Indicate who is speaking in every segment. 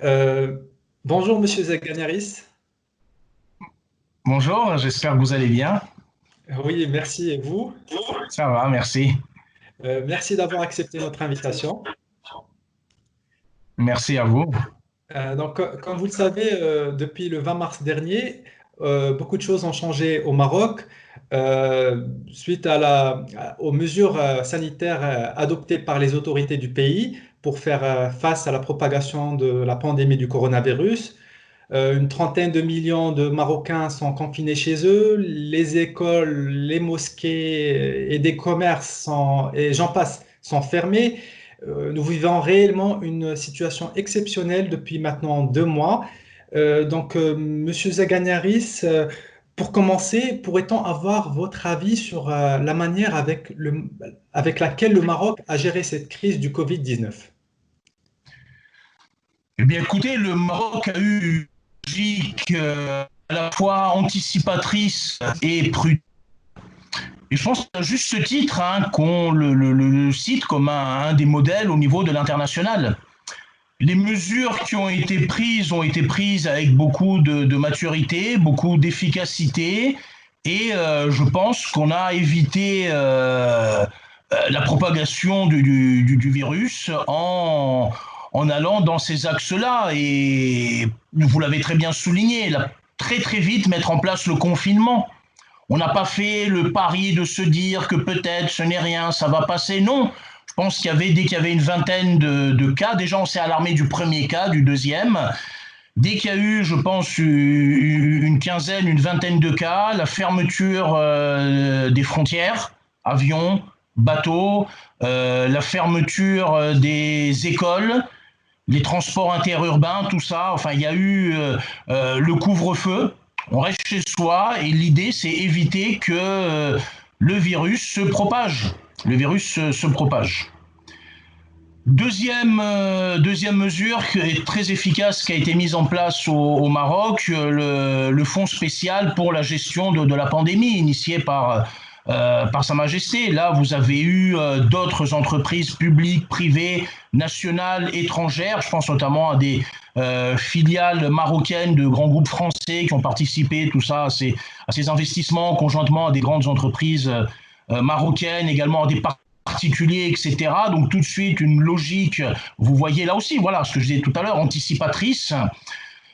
Speaker 1: Euh, Bonjour Monsieur Zaganaris.
Speaker 2: Bonjour, j'espère que vous allez bien.
Speaker 1: Oui, merci et vous.
Speaker 2: Ça va, merci.
Speaker 1: Merci d'avoir accepté notre invitation.
Speaker 2: Merci à vous.
Speaker 1: Comme vous le savez, depuis le 20 mars dernier, beaucoup de choses ont changé au Maroc suite aux mesures sanitaires adoptées par les autorités du pays pour faire face à la propagation de la pandémie du coronavirus. Une trentaine de millions de Marocains sont confinés chez eux. Les écoles, les mosquées et des commerces et j'en passe sont fermés. Nous vivons réellement une situation exceptionnelle depuis maintenant 2 mois. Monsieur Zaganiaris, pour commencer, pourrait-on avoir votre avis sur la manière avec laquelle le Maroc a géré cette crise du Covid-19?
Speaker 2: Eh bien, écoutez, le Maroc a eu une logique à la fois anticipatrice et prudente. Et je pense à juste ce titre qu'on le cite comme un des modèles au niveau de l'international. Les mesures qui ont été prises avec beaucoup de maturité, beaucoup d'efficacité, et je pense qu'on a évité la propagation du virus en allant dans ces axes-là. Et vous l'avez très bien souligné, là, très très vite mettre en place le confinement. On n'a pas fait le pari de se dire que peut-être ce n'est rien, ça va passer. Non, je pense dès qu'il y avait une vingtaine de cas, déjà on s'est alarmé du premier cas, du deuxième. Dès qu'il y a eu, je pense, une quinzaine, une vingtaine de cas, la fermeture des frontières, avions, bateaux, la fermeture des écoles, les transports interurbains, tout ça. Enfin, il y a eu le couvre-feu. On reste chez soi et l'idée, c'est éviter que le virus se propage. Le virus se propage. Deuxième mesure qui est très efficace qui a été mise en place au Maroc, le fonds spécial pour la gestion de la pandémie initié par Sa Majesté. Là, vous avez eu d'autres entreprises publiques, privées, nationales, étrangères. Je pense notamment à des filiales marocaines de grands groupes français qui ont participé, tout ça, à ces investissements conjointement à des grandes entreprises marocaines, également à des particuliers, etc. Donc tout de suite une logique, vous voyez là aussi, voilà ce que je disais tout à l'heure, anticipatrice.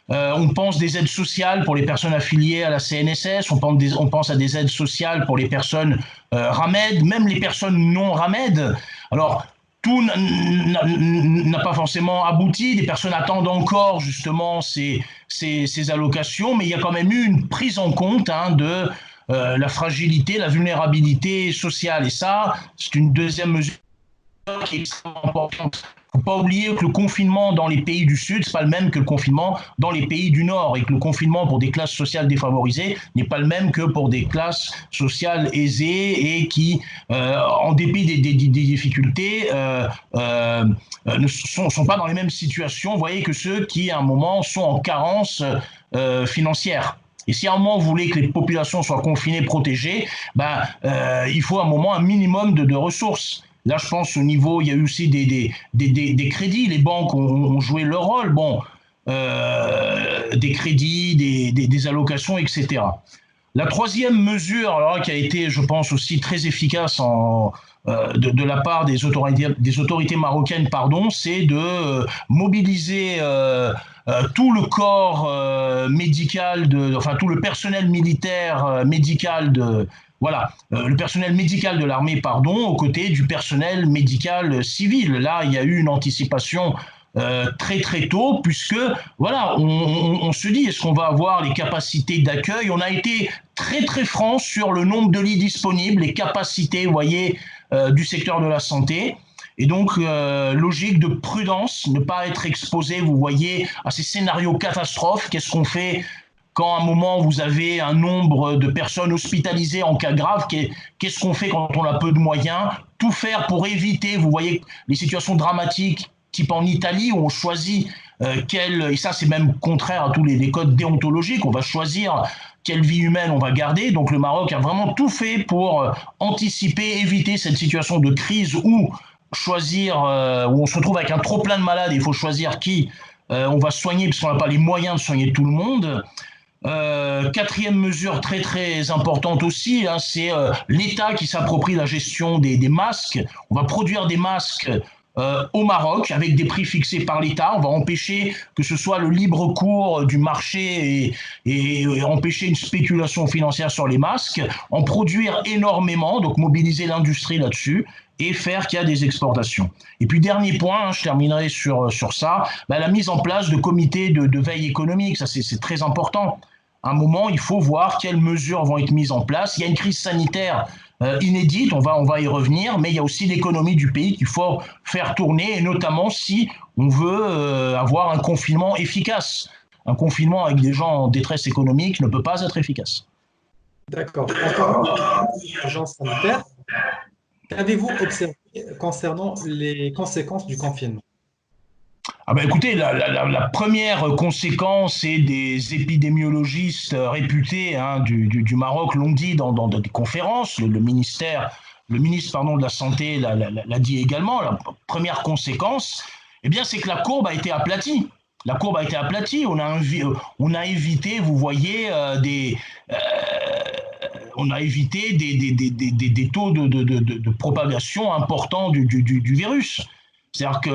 Speaker 2: On pense des aides sociales pour les personnes affiliées à la CNSS, on pense à des aides sociales pour les personnes RAMED, même les personnes non RAMED. Alors, tout n'a pas forcément abouti, des personnes attendent encore justement ces allocations, mais il y a quand même eu une prise en compte de la fragilité, la vulnérabilité sociale. Et ça, c'est une deuxième mesure qui est extrêmement importante. Il ne faut pas oublier que le confinement dans les pays du Sud, ce n'est pas le même que le confinement dans les pays du Nord, et que le confinement pour des classes sociales défavorisées n'est pas le même que pour des classes sociales aisées et qui, en dépit des difficultés, ne sont pas dans les mêmes situations, vous voyez, que ceux qui, à un moment, sont en carence financière. Et si à un moment vous voulez que les populations soient confinées, protégées, il faut à un moment un minimum de ressources. Là, je pense au niveau, il y a eu aussi des crédits, les banques ont joué leur rôle, bon, des crédits, des allocations, etc. La troisième mesure, alors, qui a été, je pense, aussi très efficace de la part des autorités marocaines, pardon, c'est de mobiliser tout le corps médical, enfin tout le personnel militaire médical voilà, le personnel médical de l'armée, pardon, aux côtés du personnel médical civil. Là, il y a eu une anticipation très très tôt, puisque voilà, on se dit, est-ce qu'on va avoir les capacités d'accueil? On a été très très franc sur le nombre de lits disponibles, les capacités, vous voyez, du secteur de la santé. Et donc, logique de prudence, ne pas être exposé, vous voyez, à ces scénarios catastrophes. Qu'est-ce qu'on fait quand à un moment vous avez un nombre de personnes hospitalisées en cas grave? Qu'est-ce qu'on fait quand on a peu de moyens? Tout faire pour éviter, vous voyez, les situations dramatiques, type en Italie, où on choisit et ça c'est même contraire à tous les codes déontologiques, on va choisir quelle vie humaine on va garder. Donc le Maroc a vraiment tout fait pour anticiper, éviter cette situation de crise où choisir, où on se retrouve avec un trop plein de malades, il faut choisir qui On va soigner parce qu'on n'a pas les moyens de soigner tout le monde. Quatrième mesure très très importante aussi, hein, c'est l'État qui s'approprie la gestion des masques. On va produire des masques au Maroc avec des prix fixés par l'État. On va empêcher que ce soit le libre cours du marché et empêcher une spéculation financière sur les masques, en produire énormément, donc mobiliser l'industrie là-dessus et faire qu'il y a des exportations. Et puis dernier point, hein, je terminerai sur ça, la mise en place de comités de veille économique, ça c'est très important. À un moment, il faut voir quelles mesures vont être mises en place. Il y a une crise sanitaire inédite, on va y revenir, mais il y a aussi l'économie du pays qu'il faut faire tourner, et notamment si on veut avoir un confinement efficace. Un confinement avec des gens en détresse économique ne peut pas être efficace.
Speaker 1: D'accord. Encore une urgence sanitaire. Qu'avez-vous observé concernant les conséquences du confinement?
Speaker 2: Ah bah écoutez, la première conséquence, et des épidémiologistes réputés, hein, du Maroc l'ont dit dans des conférences, le ministre pardon, de la Santé l'a dit également, la première conséquence, eh bien, c'est que la courbe a été aplatie. La courbe a été aplatie, on a évité, vous voyez, on a évité des taux de propagation importants du virus. C'est-à-dire que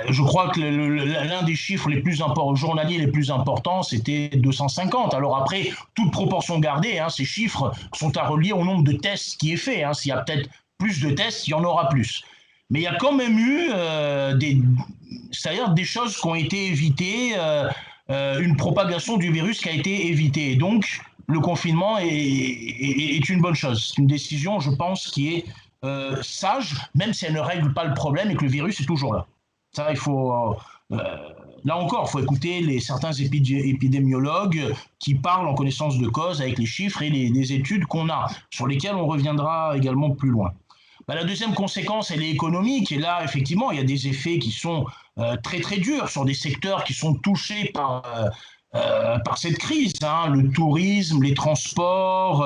Speaker 2: je crois que l'un des chiffres les plus importants, journaliers les plus importants, c'était 250. Alors après, toute proportion gardée, hein, ces chiffres sont à relier au nombre de tests qui est fait. Hein. S'il y a peut-être plus de tests, il y en aura plus. Mais il y a quand même eu c'est-à-dire des choses qui ont été évitées, une propagation du virus qui a été évitée. Donc, le confinement est une bonne chose. C'est une décision, je pense, qui est sage, même si elle ne règle pas le problème et que le virus est toujours là. Ça, il faut. Là encore, il faut écouter certains épidémiologues qui parlent en connaissance de cause avec les chiffres et les études qu'on a, sur lesquelles on reviendra également plus loin. La deuxième conséquence, elle est économique. Et là, effectivement, il y a des effets qui sont très très durs sur des secteurs qui sont touchés par cette crise, hein, le tourisme, les transports,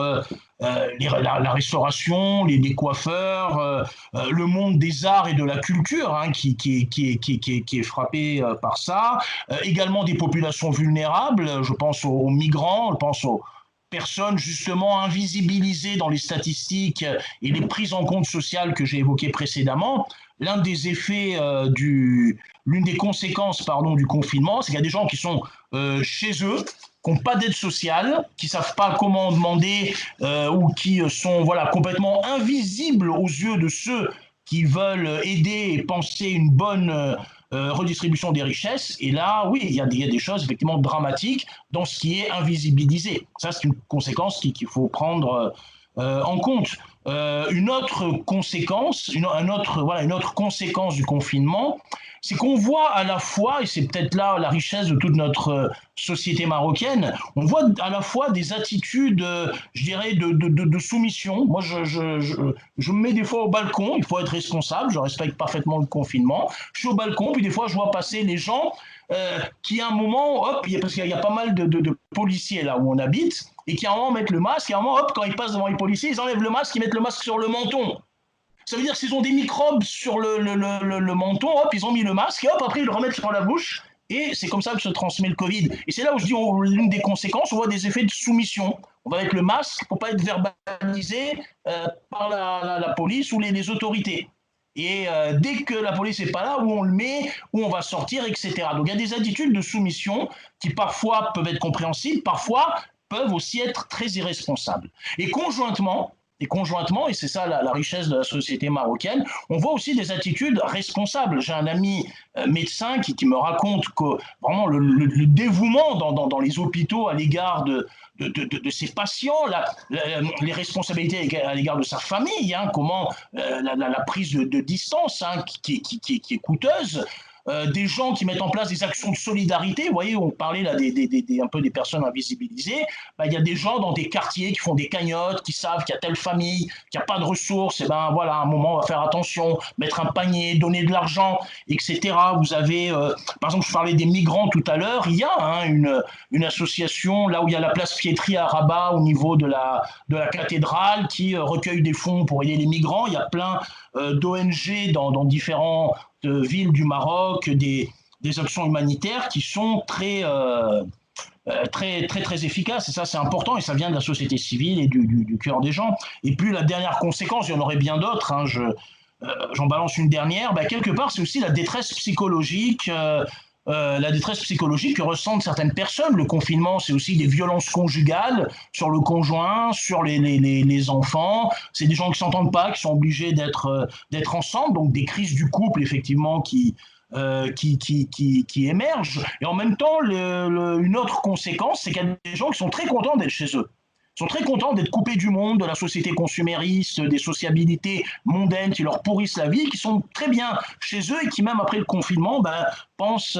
Speaker 2: la restauration, les coiffeurs, le monde des arts et de la culture, hein, qui est frappé par ça. Également des populations vulnérables, je pense aux migrants, je pense aux personnes justement invisibilisées dans les statistiques et les prises en compte sociales que j'ai évoquées précédemment. L'un des effets l'une des conséquences du confinement, c'est qu'il y a des gens qui sont chez eux, qui n'ont pas d'aide sociale, qui ne savent pas comment demander ou qui sont complètement invisibles aux yeux de ceux qui veulent aider et penser une bonne redistribution des richesses. Et là, oui, il y a des choses effectivement dramatiques dans ce qui est invisibilisé. Ça, c'est une conséquence qu'il faut prendre en compte. Une autre conséquence, une autre conséquence du confinement, c'est qu'on voit à la fois, et c'est peut-être là la richesse de toute notre société marocaine, on voit à la fois des attitudes, je dirais, de soumission. Moi, je me mets des fois au balcon, il faut être responsable, je respecte parfaitement le confinement. Je suis au balcon, puis des fois, je vois passer les gens qui, à un moment, hop, parce qu'il y a pas mal de policiers là où on habite, et qui à un moment mettent le masque, et à un moment, hop, quand ils passent devant les policiers, ils enlèvent le masque, ils mettent le masque sur le menton. Ça veut dire qu'ils ont des microbes sur le menton, hop, ils ont mis le masque, et hop, après ils le remettent sur la bouche, et c'est comme ça que se transmet le Covid. Et c'est là où je dis, l'une des conséquences, on voit des effets de soumission. On va mettre le masque pour ne pas être verbalisé par la police ou les autorités. Et dès que la police n'est pas là, où on le met, où on va sortir, etc. Donc il y a des attitudes de soumission qui parfois peuvent être compréhensibles, parfois peuvent aussi être très irresponsables. Et conjointement, et c'est ça la richesse de la société marocaine, on voit aussi des attitudes responsables. J'ai un ami médecin qui me raconte que vraiment le dévouement dans les hôpitaux à l'égard de ses patients, les responsabilités à l'égard de sa famille, hein, comment la prise de distance, hein, qui est coûteuse, des gens qui mettent en place des actions de solidarité. Vous voyez, on parlait là un peu des personnes invisibilisées. Il y a des gens dans des quartiers qui font des cagnottes, qui savent qu'il y a telle famille, qu'il n'y a pas de ressources. Et à un moment, on va faire attention, mettre un panier, donner de l'argent, etc. Vous avez, par exemple, je parlais des migrants tout à l'heure. Il y a une association là où il y a la place Pietri à Rabat, au niveau de la cathédrale, qui recueille des fonds pour aider les migrants. Il y a plein d'ONG dans différents villes du Maroc, des des actions humanitaires qui sont très efficaces. Et ça, c'est important, et ça vient de la société civile et du cœur des gens. Et puis, la dernière conséquence, il y en aurait bien d'autres, hein, j'en balance une dernière, quelque part, c'est aussi la détresse psychologique. La détresse psychologique que ressentent certaines personnes. Le confinement, c'est aussi des violences conjugales sur le conjoint, sur les enfants. C'est des gens qui ne s'entendent pas, qui sont obligés d'être ensemble, donc des crises du couple, effectivement, qui émergent. Et en même temps, une autre conséquence, c'est qu'il y a des gens qui sont très contents d'être chez eux. Ils sont très contents d'être coupés du monde, de la société consumériste, des sociabilités mondaines qui leur pourrissent la vie, qui sont très bien chez eux et qui, même après le confinement, pensent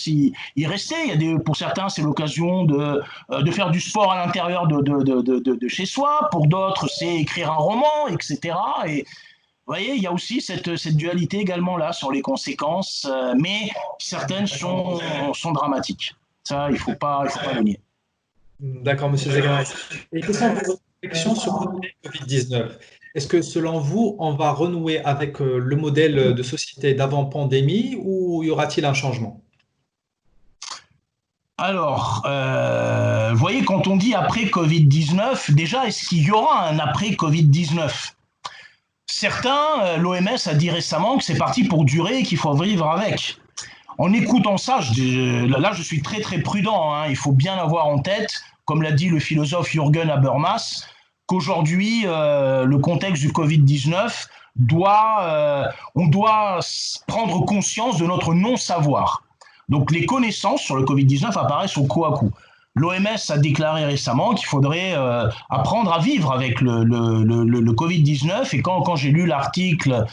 Speaker 2: y rester. Pour certains, c'est l'occasion de faire du sport à l'intérieur de chez soi. Pour d'autres, c'est écrire un roman, etc. Et vous voyez, il y a aussi cette dualité également là sur les conséquences, mais certaines sont dramatiques. Ça, il ne faut pas le nier.
Speaker 1: D'accord, Monsieur Zegras. Et quelles sont vos réflexions sur le modèle Covid-19? Est-ce que selon vous, on va renouer avec le modèle de société d'avant pandémie ou y aura-t-il un changement?
Speaker 2: Alors, vous voyez, quand on dit après Covid-19, déjà, est-ce qu'il y aura un après Covid-19? Certains, l'OMS a dit récemment que c'est parti pour durer et qu'il faut vivre avec. En écoutant ça, là je suis très très prudent, hein. Il faut bien avoir en tête, comme l'a dit le philosophe Jürgen Habermas, qu'aujourd'hui, le contexte du Covid-19, on doit prendre conscience de notre non-savoir. Donc les connaissances sur le Covid-19 apparaissent au coup à coup. L'OMS a déclaré récemment qu'il faudrait apprendre à vivre avec le Covid-19, et quand j'ai lu l'article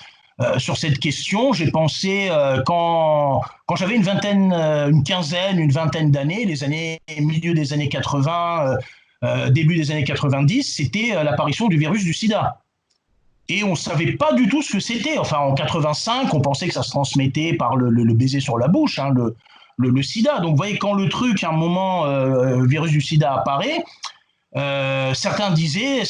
Speaker 2: sur cette question, j'ai pensé quand j'avais une vingtaine d'années, milieu des années 80, début des années 90, c'était l'apparition du virus du sida. Et on ne savait pas du tout ce que c'était. Enfin, en 85, on pensait que ça se transmettait par le baiser sur la bouche, hein, le sida. Donc, vous voyez, quand le truc, à un moment, virus du sida apparaît, certains disaient,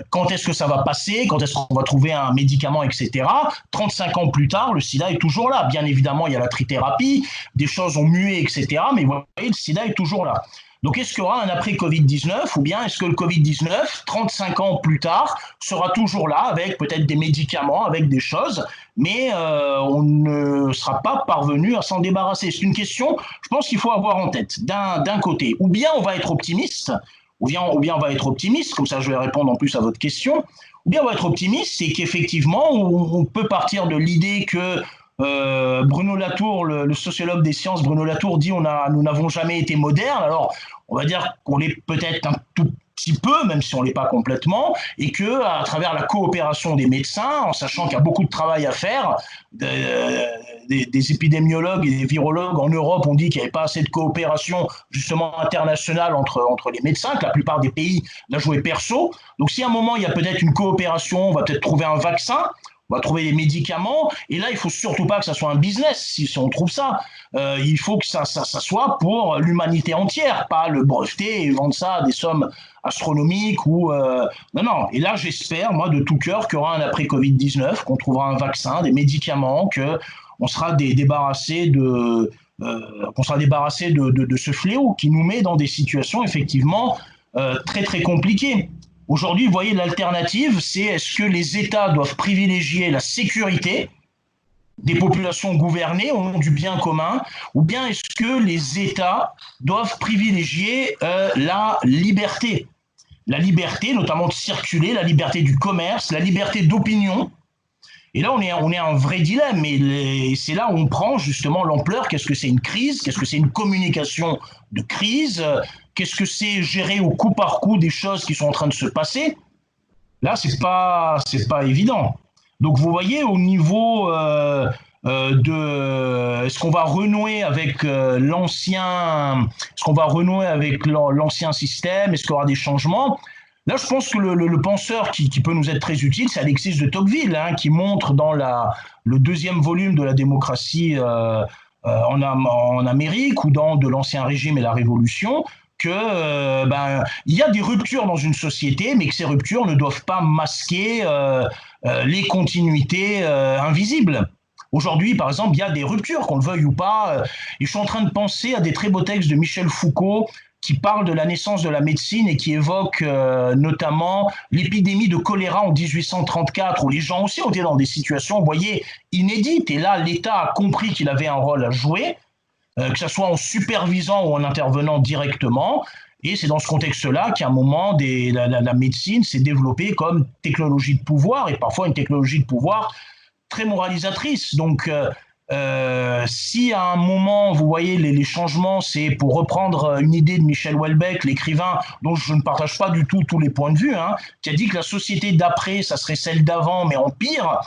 Speaker 2: quand est-ce que ça va passer, quand est-ce qu'on va trouver un médicament, etc. 35 ans plus tard, le sida est toujours là. Bien évidemment, il y a la trithérapie, des choses ont mué, etc. Mais vous voyez, le sida est toujours là. Donc, est-ce qu'il y aura un après Covid-19, ou bien est-ce que le Covid-19, 35 ans plus tard, sera toujours là avec peut-être des médicaments, avec des choses, mais on ne sera pas parvenu à s'en débarrasser? C'est une question, je pense qu'il faut avoir en tête, d'un côté. Ou bien on va être optimiste, ou bien on va être optimiste, comme ça je vais répondre en plus à votre question, ou bien on va être optimiste, c'est qu'effectivement, on peut partir de l'idée que Bruno Latour, le sociologue des sciences, Bruno Latour dit nous n'avons jamais été modernes. Alors, on va dire qu'on l'est peut-être un tout petit peu, même si on ne l'est pas complètement, et que à travers la coopération des médecins, en sachant qu'il y a beaucoup de travail à faire, des épidémiologues et des virologues en Europe ont dit qu'il n'y avait pas assez de coopération justement internationale entre les médecins, que la plupart des pays la jouaient perso. Donc si à un moment il y a peut-être une coopération, on va peut-être trouver un vaccin, on va trouver des médicaments, et là, il ne faut surtout pas que ça soit un business, si on trouve ça. Il faut que ça soit pour l'humanité entière, pas le breveter et vendre ça à des sommes astronomiques. Non. Et là, j'espère, moi, de tout cœur, qu'il y aura un après-Covid-19, qu'on trouvera un vaccin, des médicaments, qu'on sera débarrassé de ce fléau qui nous met dans des situations, effectivement, très, très compliquées. Aujourd'hui, vous voyez, l'alternative, c'est est-ce que les États doivent privilégier la sécurité des populations gouvernées au nom du bien commun, ou bien est-ce que les États doivent privilégier la liberté, notamment de circuler, la liberté du commerce, la liberté d'opinion. Et là, on est un vrai dilemme, et c'est là où on prend justement l'ampleur. Qu'est-ce que c'est une crise? Qu'est-ce que c'est une communication de crise? Qu'est-ce que c'est gérer au coup par coup des choses qui sont en train de se passer? Là, c'est pas évident. Donc, vous voyez, au niveau est-ce qu'on va renouer avec l'ancien système? Est-ce qu'il y aura des changements? Là, je pense que le penseur qui peut nous être très utile, c'est Alexis de Tocqueville, hein, qui montre dans le deuxième volume de la démocratie en Amérique, ou dans De l'Ancien Régime et la Révolution, que il y a des ruptures dans une société, mais que ces ruptures ne doivent pas masquer les continuités invisibles. Aujourd'hui, par exemple, il y a des ruptures, qu'on le veuille ou pas. Et je suis en train de penser à des très beaux textes de Michel Foucault qui parle de la naissance de la médecine et qui évoque notamment l'épidémie de choléra en 1834, où les gens aussi ont été dans des situations, vous voyez, inédites. Et là, l'État a compris qu'il avait un rôle à jouer, que ce soit en supervisant ou en intervenant directement. Et c'est dans ce contexte-là qu'à un moment, la médecine s'est développée comme technologie de pouvoir, et parfois une technologie de pouvoir très moralisatrice. Donc, si à un moment, vous voyez, les changements, c'est pour reprendre une idée de Michel Houellebecq, l'écrivain, dont je ne partage pas du tout tous les points de vue, hein, qui a dit que la société d'après, ça serait celle d'avant, mais en pire,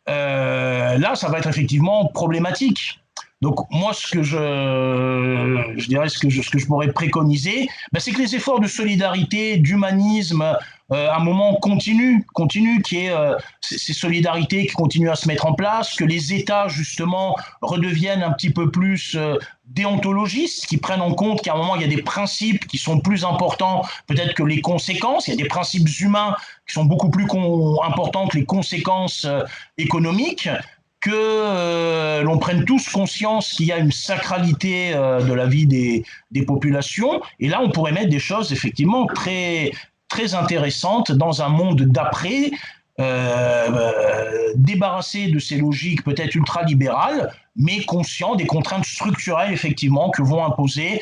Speaker 2: là, ça va être effectivement problématique. Donc moi, ce que je dirais, ce que je pourrais préconiser, ben, c'est que les efforts de solidarité, d'humanisme, à un moment continuent, qu'il y ait ces solidarités qui continuent à se mettre en place, que les États justement redeviennent un petit peu plus déontologistes, qui prennent en compte qu'à un moment il y a des principes qui sont plus importants peut-être que les conséquences. Il y a des principes humains qui sont beaucoup plus importants que les conséquences économiques, que l'on prenne tous conscience qu'il y a une sacralité de la vie des populations. Et là, on pourrait mettre des choses effectivement très, très intéressantes dans un monde d'après, débarrassé de ces logiques peut-être ultralibérales, mais conscient des contraintes structurelles effectivement que vont imposer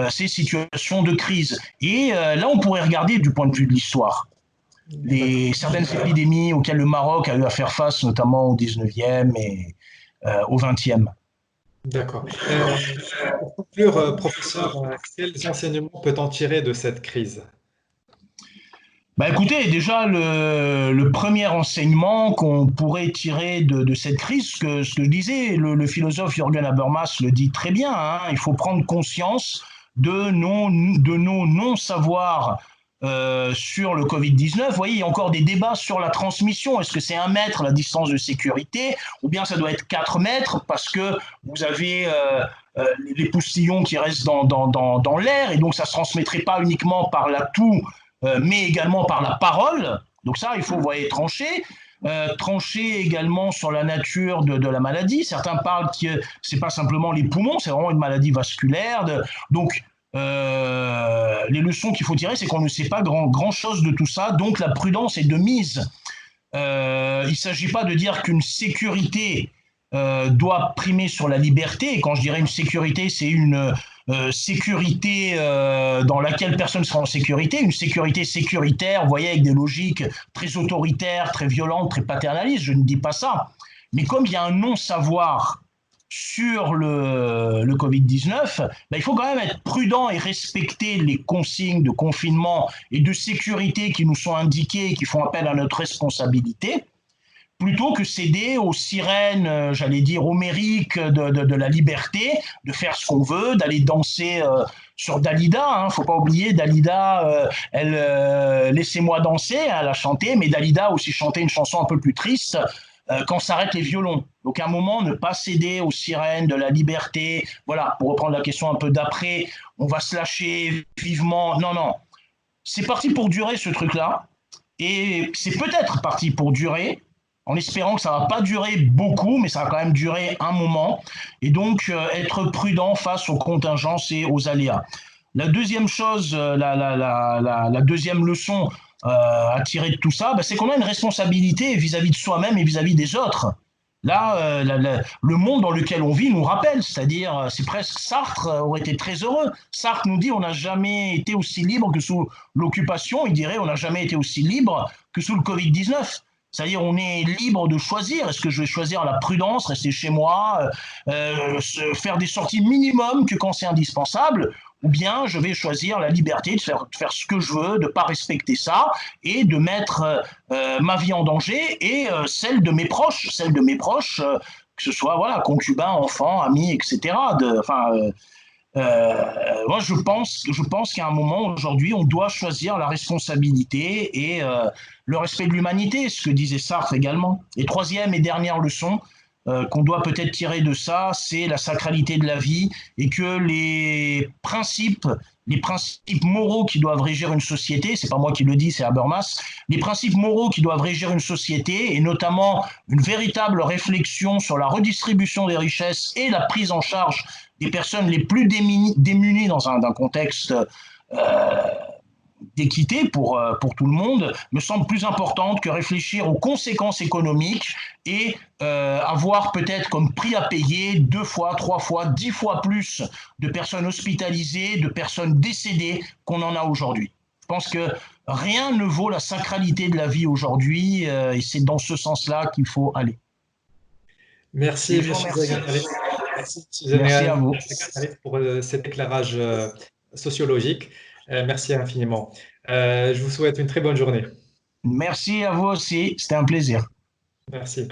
Speaker 2: ces situations de crise. Et là, on pourrait regarder du point de vue de l'histoire. Certaines épidémies auxquelles le Maroc a eu à faire face, notamment au 19e et au 20e.
Speaker 1: D'accord. Pour conclure, professeur, quels enseignements peut-on tirer de cette crise?
Speaker 2: Bah écoutez, déjà le premier enseignement qu'on pourrait tirer de cette crise, ce que je disais, le philosophe Jürgen Habermas le dit très bien, hein, il faut prendre conscience de nos non-savoirs sur le Covid-19. Vous voyez, il y a encore des débats sur la transmission. Est-ce que c'est 1 mètre la distance de sécurité ou bien ça doit être 4 mètres parce que vous avez les postillons qui restent dans l'air et donc ça ne se transmettrait pas uniquement par la toux mais également par la parole. Donc ça, il faut, vous voyez, trancher. Trancher également sur la nature de la maladie. Certains parlent que c'est pas simplement les poumons, c'est vraiment une maladie vasculaire. Donc, les leçons qu'il faut tirer, c'est qu'on ne sait pas grand-chose de tout ça. Donc, la prudence est de mise. Il ne s'agit pas de dire qu'une sécurité doit primer sur la liberté. Et quand je dirais une sécurité, c'est une sécurité dans laquelle personne sera en sécurité, une sécurité sécuritaire, vous voyez, avec des logiques très autoritaires, très violentes, très paternalistes, je ne dis pas ça. Mais comme il y a un non-savoir sur le Covid-19, ben, il faut quand même être prudent et respecter les consignes de confinement et de sécurité qui nous sont indiquées et qui font appel à notre responsabilité, plutôt que céder aux sirènes, j'allais dire, homériques de la liberté, de faire ce qu'on veut, d'aller danser sur Dalida. Hein, faut pas oublier, Dalida, Laissez-moi danser, hein, elle a chanté, mais Dalida a aussi chanté une chanson un peu plus triste, Quand s'arrêtent les violons. Donc à un moment, ne pas céder aux sirènes de la liberté. Voilà, pour reprendre la question un peu d'après, on va se lâcher vivement. Non, non. C'est parti pour durer ce truc-là. Et c'est peut-être parti pour durer, en espérant que ça ne va pas durer beaucoup, mais ça va quand même durer un moment. Et donc, être prudent face aux contingences et aux aléas. La deuxième chose, la deuxième leçon à tirer de tout ça, bah, c'est qu'on a une responsabilité vis-à-vis de soi-même et vis-à-vis des autres. Là, le monde dans lequel on vit nous rappelle, c'est-à-dire, c'est presque Sartre aurait été très heureux. Sartre nous dit on n'a jamais été aussi libre que sous l'occupation. Il dirait on n'a jamais été aussi libre que sous le Covid-19. C'est-à-dire on est libre de choisir. Est-ce que je vais choisir la prudence, rester chez moi, faire des sorties minimum que quand c'est indispensable, ou bien je vais choisir la liberté de faire ce que je veux, de ne pas respecter ça et de mettre ma vie en danger et celle de mes proches, que ce soit voilà, concubins, enfants, amis, etc. Moi, je pense qu'à un moment, aujourd'hui, on doit choisir la responsabilité et le respect de l'humanité, ce que disait Sartre également. Et troisième et dernière leçon qu'on doit peut-être tirer de ça, c'est la sacralité de la vie et que les principes les principes moraux qui doivent régir une société, c'est pas moi qui le dis, c'est Habermas, les principes moraux qui doivent régir une société, et notamment une véritable réflexion sur la redistribution des richesses et la prise en charge des personnes les plus démunies dans un contexte d'équité pour tout le monde, me semble plus importante que réfléchir aux conséquences économiques et avoir peut-être comme prix à payer 2 fois, 3 fois, 10 fois plus de personnes hospitalisées, de personnes décédées qu'on en a aujourd'hui. Je pense que rien ne vaut la sacralité de la vie aujourd'hui et c'est dans ce sens-là qu'il faut aller.
Speaker 1: Merci, monsieur Zaganalif.
Speaker 2: Merci à vous.
Speaker 1: Pour cet éclairage sociologique. Merci infiniment. Je vous souhaite une très bonne journée.
Speaker 2: Merci à vous aussi, c'était un plaisir.
Speaker 1: Merci.